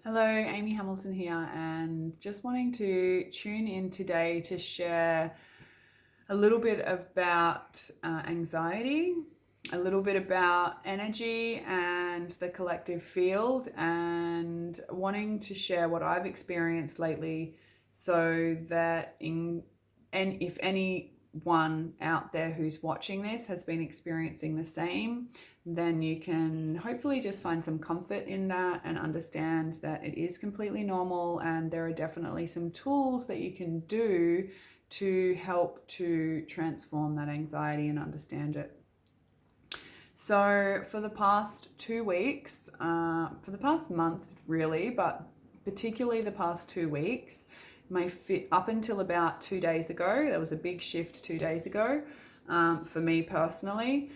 Hello, Amy Hamilton here, and just wanting to tune in today to share a little bit about anxiety, a little bit about energy and the collective field, and wanting to share what I've experienced lately so that if anyone out there who's watching this has been experiencing the same, then you can hopefully just find some comfort in that and understand that it is completely normal, and there are definitely some tools that you can do to help to transform that anxiety and understand it. So for the past 2 weeks, for the past month really, but particularly the past 2 weeks, up until about 2 days ago, there was a big shift 2 days ago for me personally.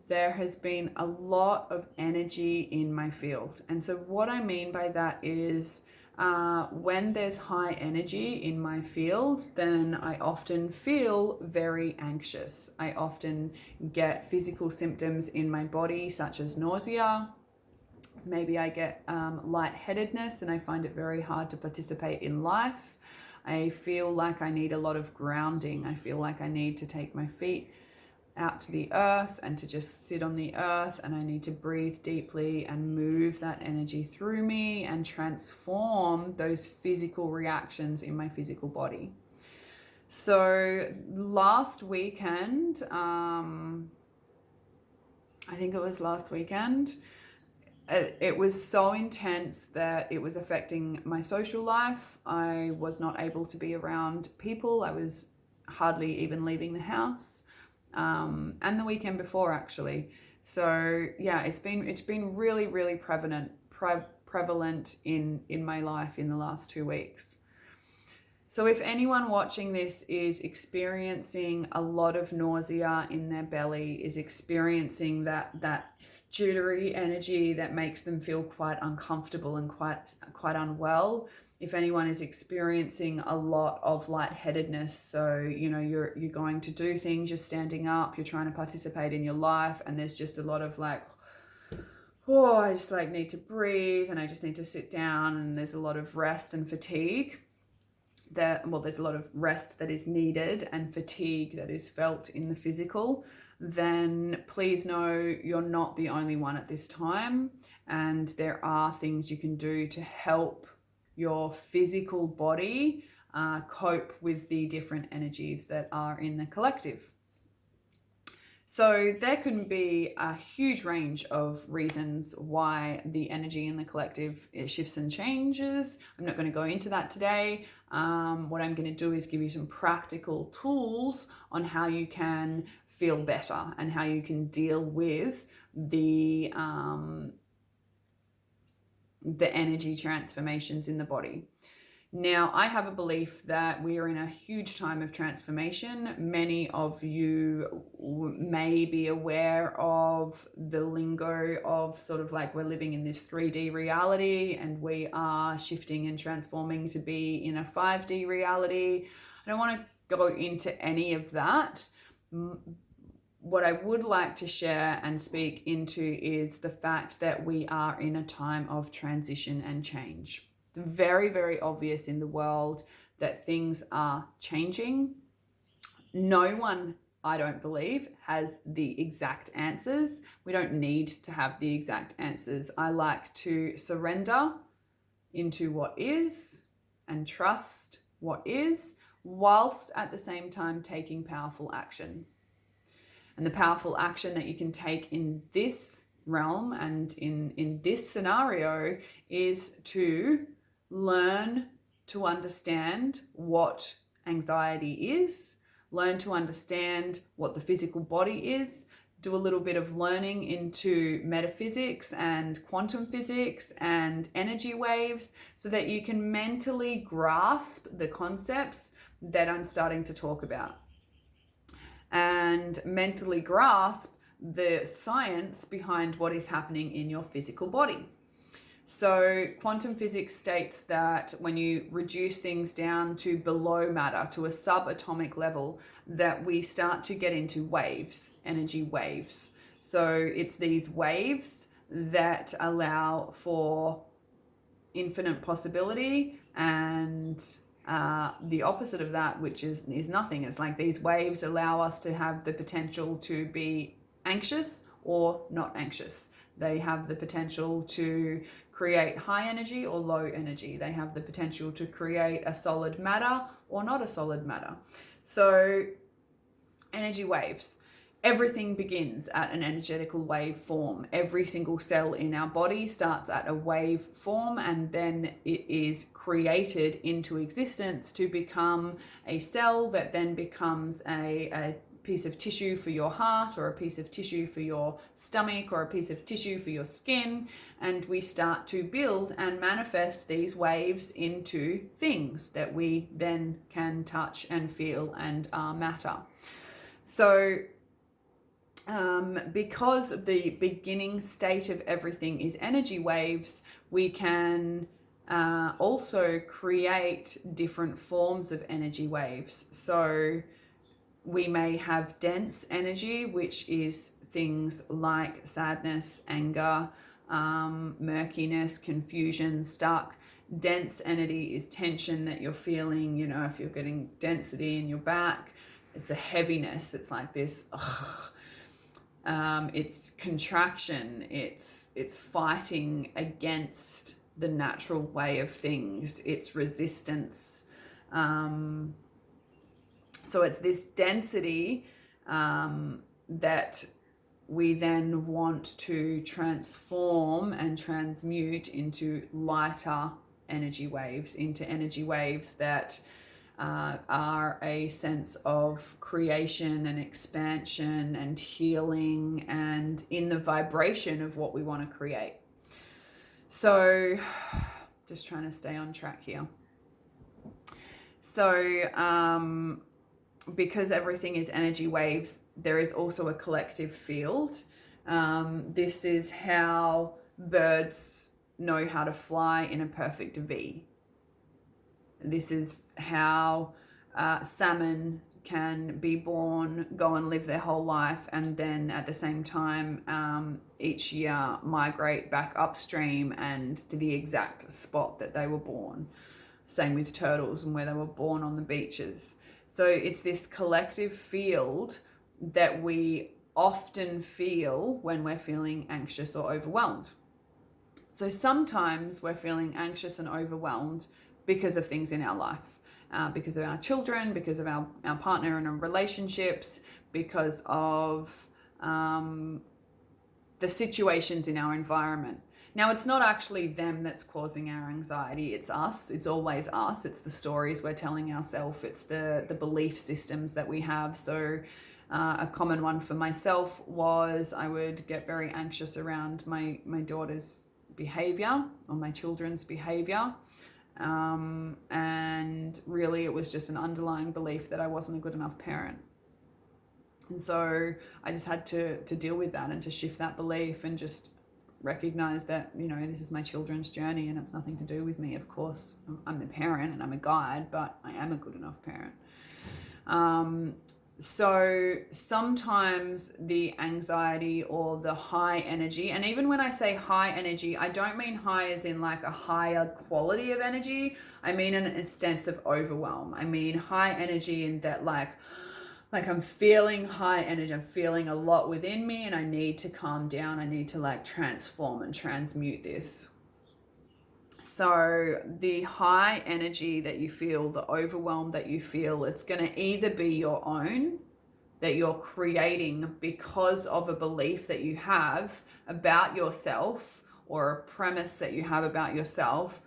There has been a lot of energy in my field. And so what I mean by that is when there's high energy in my field, then I often feel very anxious. I often get physical symptoms in my body, such as nausea. Maybe I get lightheadedness, and I find it very hard to participate in life. I feel like I need a lot of grounding. I feel like I need to take my feet out to the earth and to just sit on the earth, and I need to breathe deeply and move that energy through me and transform those physical reactions in my physical body. So last weekend, I think it was last weekend, it was so intense that it was affecting my social life. I was not able to be around people. I was hardly even leaving the house. And the weekend before, actually. So yeah, it's been really, really prevalent in my life in the last 2 weeks. So if anyone watching this is experiencing a lot of nausea in their belly, is experiencing that jittery energy that makes them feel quite uncomfortable and quite unwell, if anyone is experiencing a lot of lightheadedness, so you're going to do things, you're standing up, you're trying to participate in your life, and there's just a lot of like, oh, I just need to breathe, and I just need to sit down, and there's a lot of rest and fatigue. There's a lot of rest that is needed and fatigue that is felt in the physical, then please know you're not the only one at this time, and there are things you can do to help your physical body cope with the different energies that are in the collective. So there can be a huge range of reasons why the energy in the collective shifts and changes. I'm not going to go into that today. What I'm going to do is give you some practical tools on how you can feel better and how you can deal with the energy transformations in the body. Now, I have a belief that we are in a huge time of transformation. Many of you may be aware of the lingo of sort of like we're living in this 3D reality and we are shifting and transforming to be in a 5D reality. I don't want to go into any of that. What I would like to share and speak into is the fact that we are in a time of transition and change. It's very, very obvious in the world that things are changing. No one, I don't believe, has the exact answers. We don't need to have the exact answers. I like to surrender into what is and trust what is, whilst at the same time taking powerful action. And the powerful action that you can take in this realm and in this scenario is to learn to understand what anxiety is, learn to understand what the physical body is, do a little bit of learning into metaphysics and quantum physics and energy waves so that you can mentally grasp the concepts that I'm starting to talk about and mentally grasp the science behind what is happening in your physical body. So quantum physics states that when you reduce things down to below matter, to a subatomic level, that we start to get into waves, energy waves. So it's these waves that allow for infinite possibility, and the opposite of that, which is nothing. It's like these waves allow us to have the potential to be anxious or not anxious. They have the potential to create high energy or low energy. They have the potential to create a solid matter or not a solid matter. So energy waves. Everything begins at an energetical wave form. Every single cell in our body starts at a wave form, and then it is created into existence to become a cell that then becomes a piece of tissue for your heart, or a piece of tissue for your stomach, or a piece of tissue for your skin. And we start to build and manifest these waves into things that we then can touch and feel and are matter. So because the beginning state of everything is energy waves, we can also create different forms of energy waves. So we may have dense energy, which is things like sadness, anger, murkiness, confusion, stuck. Dense energy is tension that you're feeling. You know, if you're getting density in your back, it's a heaviness. It's like this, it's contraction. It's fighting against the natural way of things. It's resistance. So it's this density that we then want to transform and transmute into lighter energy waves, into energy waves that are a sense of creation and expansion and healing, and in the vibration of what we want to create. So just trying to stay on track here. So because everything is energy waves, there is also a collective field. This is how birds know how to fly in a perfect V. This is how salmon can be born, go and live their whole life, and then at the same time each year migrate back upstream and to the exact spot that they were born. Same with turtles and where they were born on the beaches. So it's this collective field that we often feel when we're feeling anxious or overwhelmed. So sometimes we're feeling anxious and overwhelmed because of things in our life, because of our children, because of our partner and our relationships, because of the situations in our environment. Now, it's not actually them that's causing our anxiety, it's us. It's always us. It's the stories we're telling ourselves. It's the belief systems that we have. So a common one for myself was I would get very anxious around my daughter's behavior or my children's behavior. And really it was just an underlying belief that I wasn't a good enough parent. And so I just had to deal with that and to shift that belief and just recognize that, you know, this is my children's journey and it's nothing to do with me. Of course, I'm the parent and I'm a guide, but I am a good enough parent. So sometimes the anxiety or the high energy, and even when I say high energy, I don't mean high as in like a higher quality of energy. I mean in a sense of overwhelm. I mean high energy in that like I'm feeling high energy, I'm feeling a lot within me and I need to calm down. I need to like transform and transmute this. So the high energy that you feel, the overwhelm that you feel, it's going to either be your own, that you're creating because of a belief that you have about yourself or a premise that you have about yourself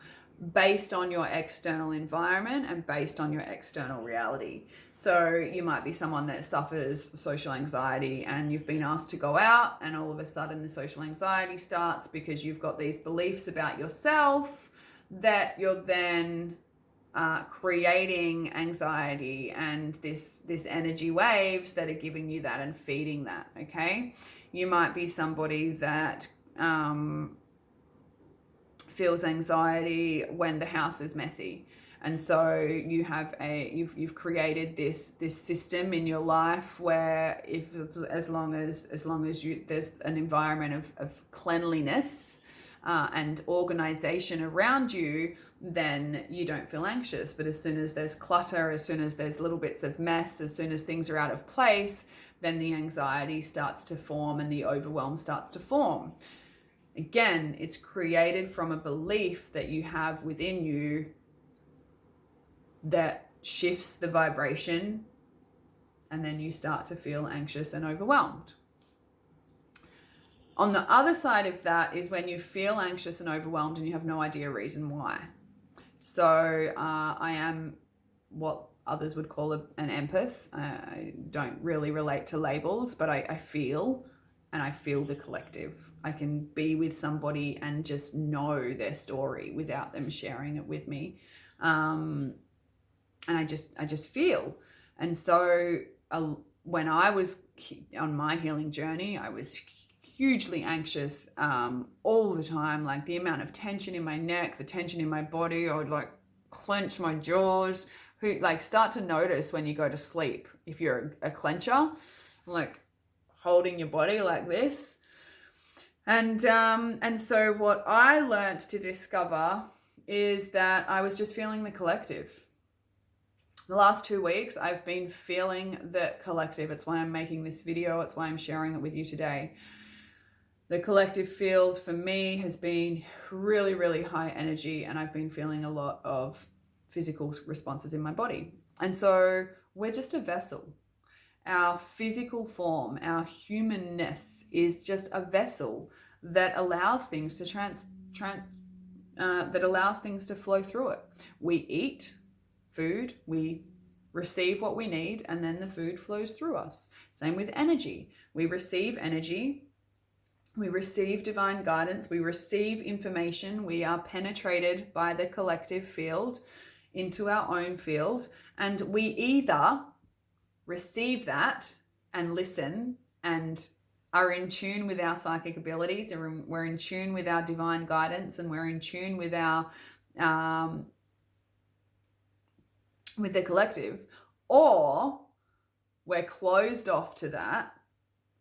based on your external environment and based on your external reality. So you might be someone that suffers social anxiety and you've been asked to go out and all of a sudden the social anxiety starts because you've got these beliefs about yourself that you're then creating anxiety and this energy waves that are giving you that and feeding that, okay? You might be somebody that feels anxiety when the house is messy, and so you have you've created this system in your life where as long as there's an environment of cleanliness, and organization around you, then you don't feel anxious. But as soon as there's clutter, as soon as there's little bits of mess, as soon as things are out of place, then the anxiety starts to form and the overwhelm starts to form. Again, it's created from a belief that you have within you that shifts the vibration, and then you start to feel anxious and overwhelmed. On the other side of that is when you feel anxious and overwhelmed and you have no idea reason why. So I am what others would call an empath. I don't really relate to labels, but I feel, and I feel the collective. I can be with somebody and just know their story without them sharing it with me. And I just feel. And so when I was on my healing journey, I was hugely anxious all the time. Like the amount of tension in my neck, the tension in my body, I would like clench my jaws. Start to notice when you go to sleep, if you're a clencher, like holding your body like this. And so what I learned to discover is that I was just feeling the collective. The last 2 weeks, I've been feeling the collective. It's why I'm making this video. It's why I'm sharing it with you today. The collective field for me has been really, really high energy, and I've been feeling a lot of physical responses in my body. And so we're just a vessel. Our physical form, our humanness is just a vessel that allows things to that allows things to flow through it. We eat food, we receive what we need, and then the food flows through us. Same with energy. We receive energy, we receive divine guidance, we receive information, we are penetrated by the collective field into our own field, and we either receive that and listen and are in tune with our psychic abilities, and we're in tune with our divine guidance, and we're in tune with our with the collective, or we're closed off to that.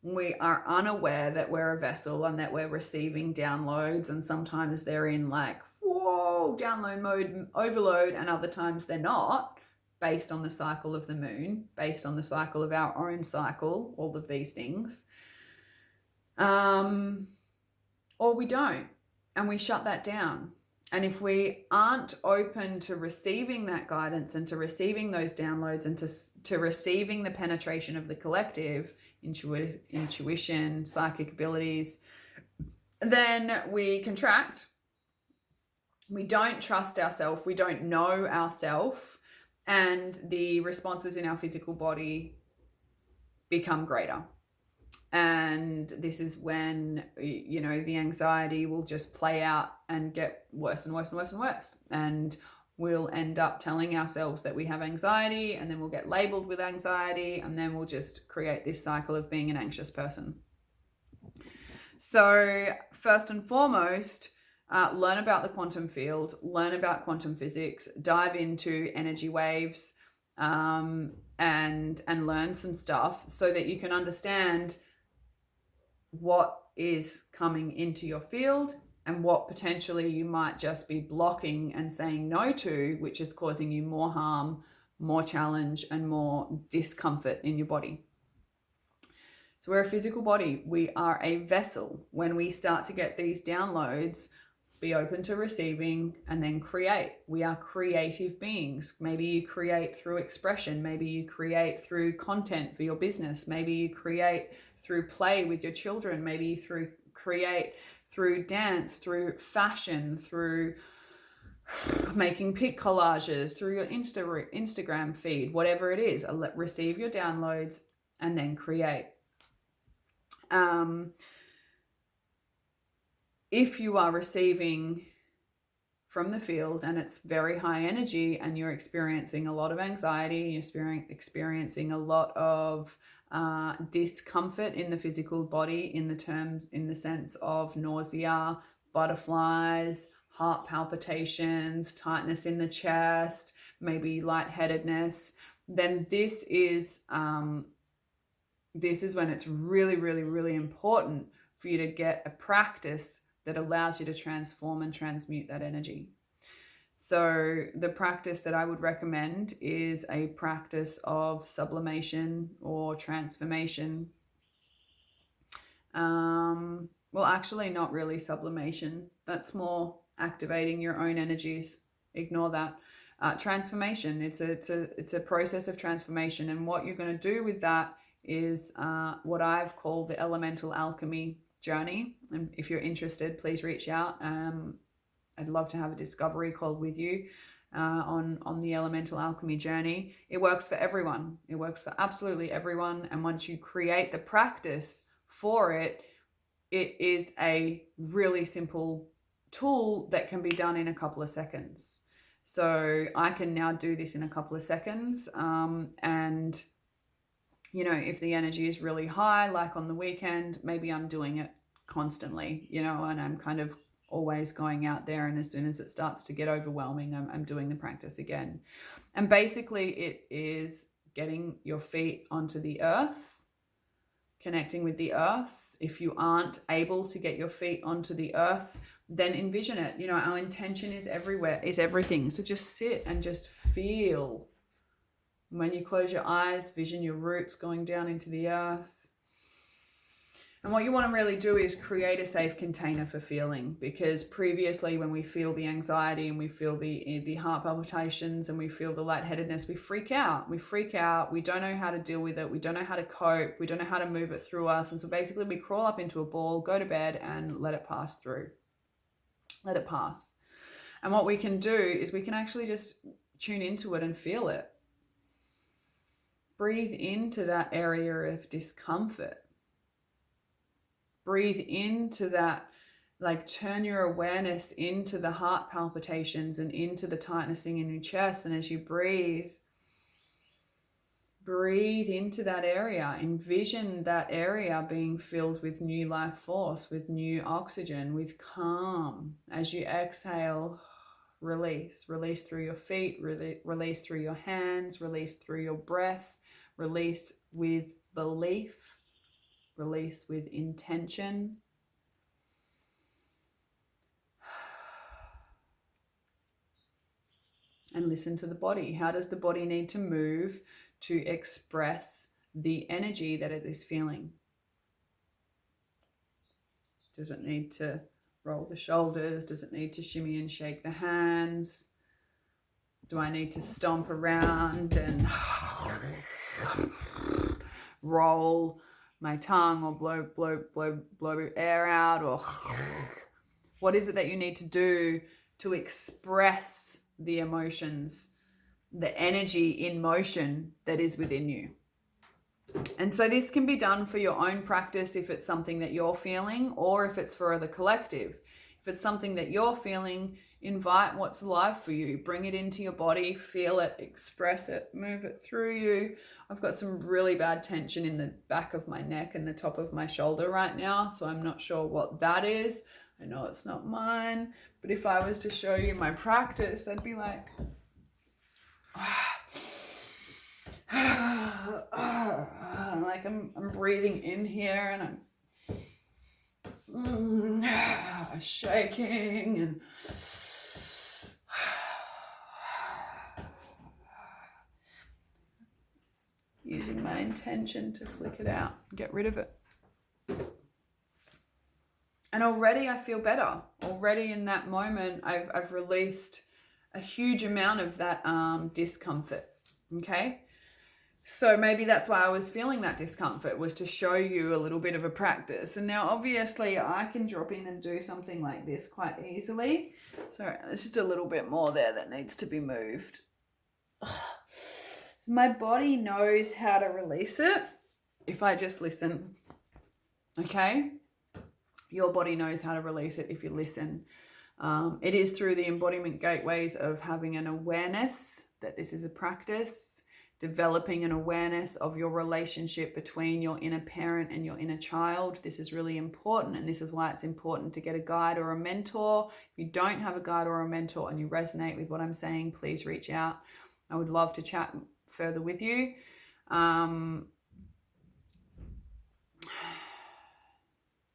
We are unaware that we're a vessel and that we're receiving downloads, and sometimes they're in like, whoa, download mode, overload, and other times they're not, based on the cycle of the moon, based on the cycle of our own cycle, all of these things. Or we don't, and we shut that down. And if we aren't open to receiving that guidance and to receiving those downloads and to receiving the penetration of the collective, intuition, psychic abilities, then we contract. We don't trust ourselves. We don't know ourselves. And the responses in our physical body become greater. And this is when, the anxiety will just play out and get worse and worse and worse and worse. And we'll end up telling ourselves that we have anxiety, and then we'll get labeled with anxiety, and then we'll just create this cycle of being an anxious person. So first and foremost, learn about the quantum field, learn about quantum physics, dive into energy waves, and learn some stuff so that you can understand what is coming into your field and what potentially you might just be blocking and saying no to, which is causing you more harm, more challenge, and more discomfort in your body. So we're a physical body. We are a vessel. When we start to get these downloads, be open to receiving and then create. We are creative beings. Maybe you create through expression. Maybe you create through content for your business. Maybe you create through play with your children. Maybe you create through dance, through fashion, through making pic collages, through your Instagram feed, whatever it is. Receive your downloads and then create. If you are receiving from the field and it's very high energy and you're experiencing a lot of anxiety, you're experiencing a lot of discomfort in the physical body, in the sense of nausea, butterflies, heart palpitations, tightness in the chest, maybe lightheadedness, then this is when it's really, really, really important for you to get a practice that allows you to transform and transmute that energy. So the practice that I would recommend is a practice of sublimation or transformation. Well, actually not really sublimation. That's more activating your own energies. Ignore that. Transformation. It's a process of transformation, and what you're going to do with that is what I've called the elemental alchemy journey. And if you're interested, please reach out. I'd love to have a discovery call with you on the elemental alchemy journey. It works for everyone. It works for absolutely everyone. And once you create the practice for it, it is a really simple tool that can be done in a couple of seconds. So I can now do this in a couple of seconds. And, you know, if the energy is really high, like on the weekend, maybe I'm doing it constantly, you know, and I'm kind of always going out there. And as soon as it starts to get overwhelming, I'm doing the practice again. And basically it is getting your feet onto the earth, connecting with the earth. If you aren't able to get your feet onto the earth, then envision it. You know, our intention is everywhere, is everything. So just sit and just feel. When you close your eyes, vision your roots going down into the earth. And what you want to really do is create a safe container for feeling, because previously when we feel the anxiety and we feel the heart palpitations and we feel the lightheadedness, we freak out. We don't know how to deal with it. We don't know how to cope. We don't know how to move it through us. And so basically we crawl up into a ball, go to bed and let it pass through. Let it pass. And what we can do is we can actually just tune into it and feel it. Breathe into that area of discomfort. Breathe into that, like turn your awareness into the heart palpitations and into the tightnessing in your chest. And as you breathe into that area. Envision that area being filled with new life force, with new oxygen, with calm. As you exhale, release. Release through your feet, release through your hands, release through your breath, release with belief. Release with intention. And listen to the body. How does the body need to move to express the energy that it is feeling? Does it need to roll the shoulders? Does it need to shimmy and shake the hands? Do I need to stomp around and roll my tongue or blow air out? Or what is it that you need to do to express the emotions, the energy in motion that is within you? And so this can be done for your own practice if it's something that you're feeling, or if it's for the collective. If it's something that you're feeling, invite what's alive for you. Bring it into your body, feel it, express it, move it through you. I've got some really bad tension in the back of my neck and the top of my shoulder right now, so I'm not sure what that is. I know it's not mine, but if I was to show you my practice, I'd be like, like I'm breathing in here and I'm shaking and using my intention to flick it out, get rid of it. And already I feel better. Already in that moment, I've released a huge amount of that discomfort, okay? So maybe that's why I was feeling that discomfort, was to show you a little bit of a practice. And now obviously I can drop in and do something like this quite easily. So there's just a little bit more there that needs to be moved. So my body knows how to release it if I just listen, okay? Your body knows how to release it if you listen. It is through the embodiment gateways of having an awareness that this is a practice, developing an awareness of your relationship between your inner parent and your inner child. This is really important, and this is why it's important to get a guide or a mentor. If you don't have a guide or a mentor and you resonate with what I'm saying, please reach out. I would love to chat further with you.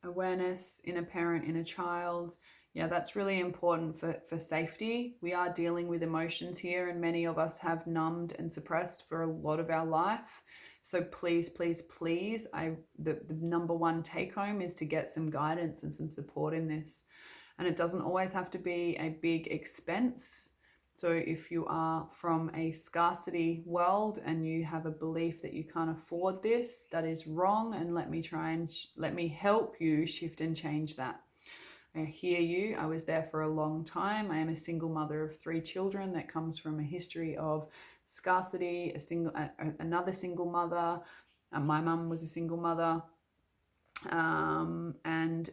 awareness, inner parent, inner child. Yeah, that's really important for safety. We are dealing with emotions here, and many of us have numbed and suppressed for a lot of our life. So please, please, please, the number one take home is to get some guidance and some support in this. And it doesn't always have to be a big expense. So if you are from a scarcity world and you have a belief that you can't afford this, that is wrong. And let me help you shift and change that. I hear you. I was there for a long time. I am a single mother of 3 children that comes from a history of scarcity, another single mother. My mum was a single mother. And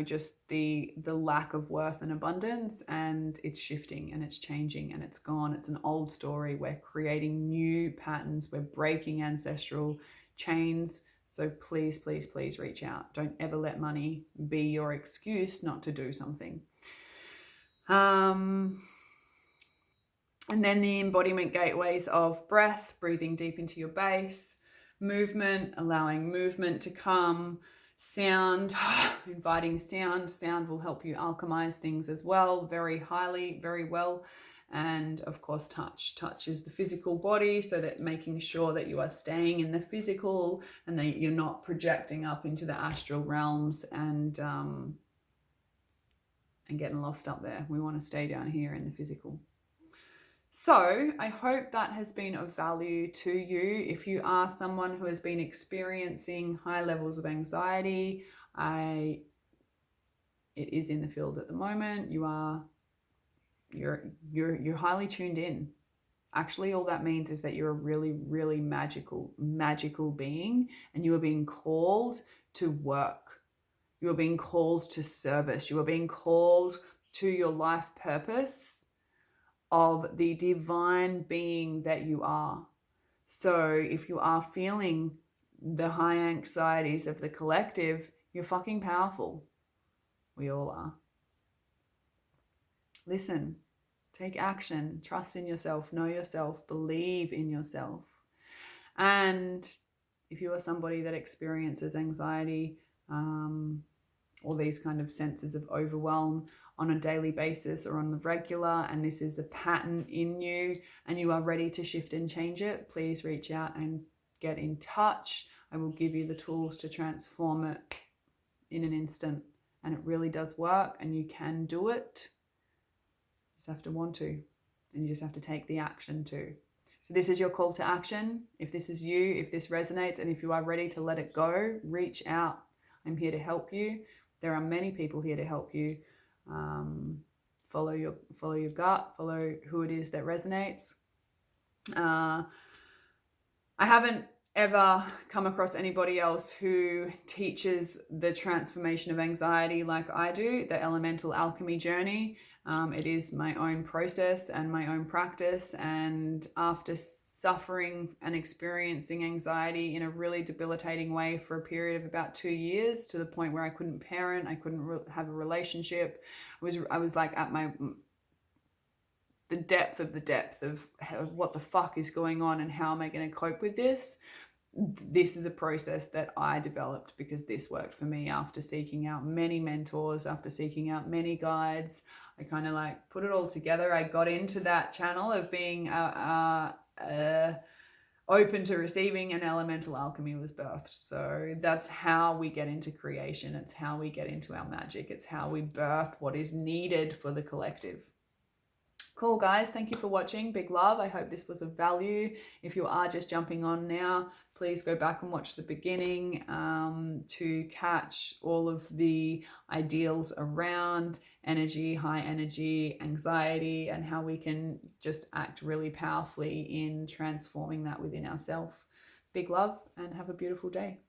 just the lack of worth and abundance, and it's shifting and it's changing and it's gone. It's an old story. We're creating new patterns. We're breaking ancestral chains. So please, please, please reach out. Don't ever let money be your excuse not to do something. And then the embodiment gateways of breath, breathing deep into your base, movement, allowing movement to come, sound, inviting sound. Sound will help you alchemize things as well, very highly, very well. And of course, touch. Touch is the physical body, so that making sure that you are staying in the physical and that you're not projecting up into the astral realms and getting lost up there. We want to stay down here in the physical. So I hope that has been of value to you. If you are someone who has been experiencing high levels of anxiety, it is in the field at the moment. You're highly tuned in. Actually, all that means is that you're a really, really magical being, and you are being called to work. You are being called to service. You are being called to your life purpose of the divine being that you are. So if you are feeling the high anxieties of the collective, you're fucking powerful. We all are. Listen, take action, trust in yourself, know yourself, believe in yourself. And if you are somebody that experiences anxiety, or these kind of senses of overwhelm on a daily basis or on the regular, and this is a pattern in you and you are ready to shift and change it, please reach out and get in touch. I will give you the tools to transform it in an instant, and it really does work, and you can do it. You just have to want to, and you just have to take the action too. So this is your call to action. If this is you, if this resonates, and if you are ready to let it go, reach out. I'm here to help you. There are many people here to help you. Follow your gut, follow who it is that resonates. I haven't ever come across anybody else who teaches the transformation of anxiety like I do, the elemental alchemy journey. It is my own process and my own practice, and after suffering and experiencing anxiety in a really debilitating way for a period of about 2 years, to the point where I couldn't parent, I couldn't have a relationship. I was like at the depth of what the fuck is going on and how am I going to cope with this. This is a process that I developed because this worked for me after seeking out many mentors, after seeking out many guides. I kind of like put it all together. I got into that channel of being open to receiving, and elemental alchemy was birthed. So that's how we get into creation. It's how we get into our magic. It's how we birth what is needed for the collective. Cool, guys. Thank you for watching. Big love. I hope this was of value. If you are just jumping on now, please go back and watch the beginning to catch all of the ideals around energy, high energy, anxiety, and how we can just act really powerfully in transforming that within ourselves. Big love and have a beautiful day.